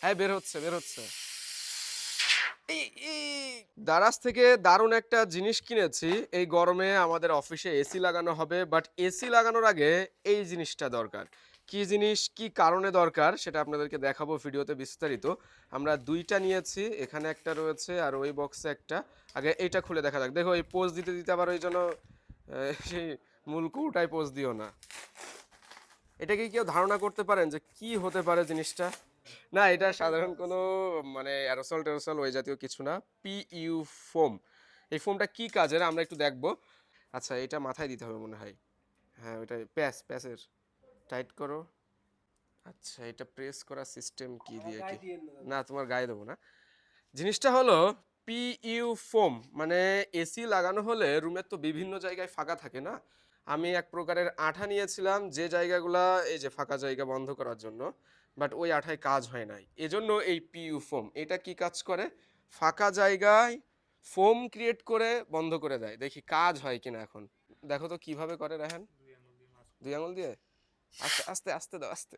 হ্যাঁ, বের হচ্ছে, বের হচ্ছে। এই এই দারাজ থেকে দারুণ একটা জিনিস কিনেছি। এই গরমে আমাদের অফিসে এসি লাগানো হবে। বাট এসি লাগানোর আগে এই জিনিসটা দরকার। কি জিনিস, কি কারণে দরকার সেটা আপনাদেরকে দেখাবো ভিডিওতে বিস্তারিত। আমরা ২ টা নিয়েছি। এখানে একটা রয়েছে আর ওই বক্সে একটা। আগে এইটা খুলে দেখা যাক। দেখো এই পোজ দিতে, দিতে আবার ওই জন্য সেই মূল কৌটায় পোজ দিও না। এটা কি কেউ ধারণা করতে পারেন যে কি হতে পারে জিনিসটা? না, এটা সাধারণ কোনো মানে অ্যারোসল-টেরোসল ওই জাতীয় কিছু না। PU foam. এই ফোমটা কি কাজের আমরা একটু দেখব। আচ্ছা, এটা মাথায় দিতে হবে মনে হয়। হ্যাঁ, ওইটাই প্যাচের টাইট করো। আচ্ছা, এটা প্রেস করার সিস্টেম কি দিয়ে কি? না, তোমার গায়ে দেবো না। জিনিসটা হলো পিইউ ফোম, মানে এসি লাগানো হলে রুমের তো বিভিন্ন জায়গায় ফাঁকা থাকে না। আমি এক প্রকারের আঠা নিয়েছিলাম যে জায়গাগুলা এই যে ফাঁকা জায়গা বন্ধ করার জন্য, বাট ওই আঠায় কাজ হয় নাই, এজন্য এই পিইউ ফোম এটা কি কাজ করে, ফাঁকা জায়গায় ফোম ক্রিয়েট করে বন্ধ করে দেয়। দেখি কাজ হয় কিনা এখন। দেখো তো কিভাবে করে রাহেন। ২ আঙুল দিয়ে আস্তে আস্তে আস্তে দাও, আস্তে।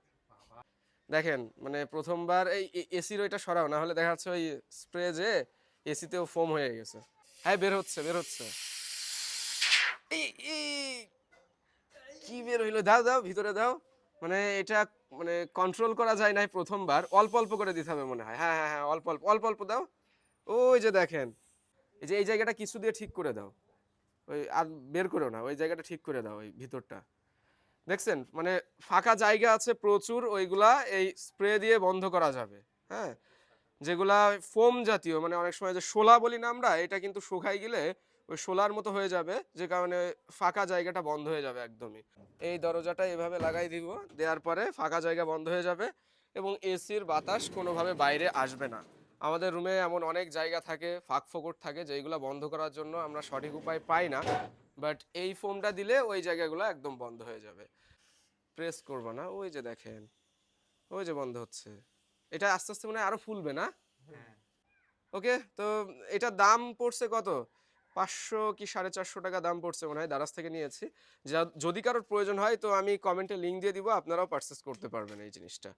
দেখেন মানে প্রথমবার এই এসির ওইটা সরাও, না হলে দেখা যাচ্ছে ওই স্প্রে যে এসিতেও ফোম হয়ে গেছে। হ্যাঁ, বের হচ্ছে, বের হচ্ছে। এই এই কি বের হইলো, দাও দাও ভিতরে দাও। মানে এটা মানে কন্ট্রোল করা যায় নাই প্রথমবার, অল্প অল্প করে দিতে হবে মনে হয়। হ্যাঁ হ্যাঁ হ্যাঁ, অল্প অল্প অল্প অল্প দাও। ওই যে দেখেন, এই যে এই জায়গাটা কিছু দিয়ে ঠিক করে দাও। ওই আর বের করো না, ওই জায়গাটা ঠিক করে দাও, ওই ভিতরটা। দেখছেন মানে ফাঁকা জায়গা আছে প্রচুর, ওইগুলা এই স্প্রে দিয়ে বন্ধ করা যাবে। হ্যাঁ, যেগুলা ফোম জাতীয়, মানে অনেক সময় যে শোলা বলি না আমরা, এটা কিন্তু শুকাই গেলে ওই শোলার মতো হয়ে যাবে, যে কারণে ফাঁকা জায়গাটা বন্ধ হয়ে যাবে একদমই। এই দরজাটা এভাবে লাগাই দিব, দেওয়ার পরে ফাঁকা জায়গা বন্ধ হয়ে যাবে এবং এসির বাতাস কোনোভাবে বাইরে আসবে না। আমাদের রুমে এমন অনেক জায়গা থাকে, ফাঁক ফোকর থাকে, যেগুলো বন্ধ করার জন্য আমরা সঠিক উপায় পাই না। বাট এই ফোমটা দিলে ওই জায়গাগুলো একদম বন্ধ হয়ে যাবে। প্রেস করবা না, ওই যে দেখেন, ওই যে বন্ধ হচ্ছে। এটা আস্তে আস্তে মানে আরো ফুলবে না। ওকে, তো এটার দাম পড়ছে কত, 500 কি 450 টাকা দাম পড়ছে মনে হয়, দারাজ থেকে নিয়েছি। যদি কারোর প্রয়োজন হয় তো আমি কমেন্টে লিংক দিয়ে দিব, আপনারাও পারচেস করতে পারবেন এই জিনিসটা।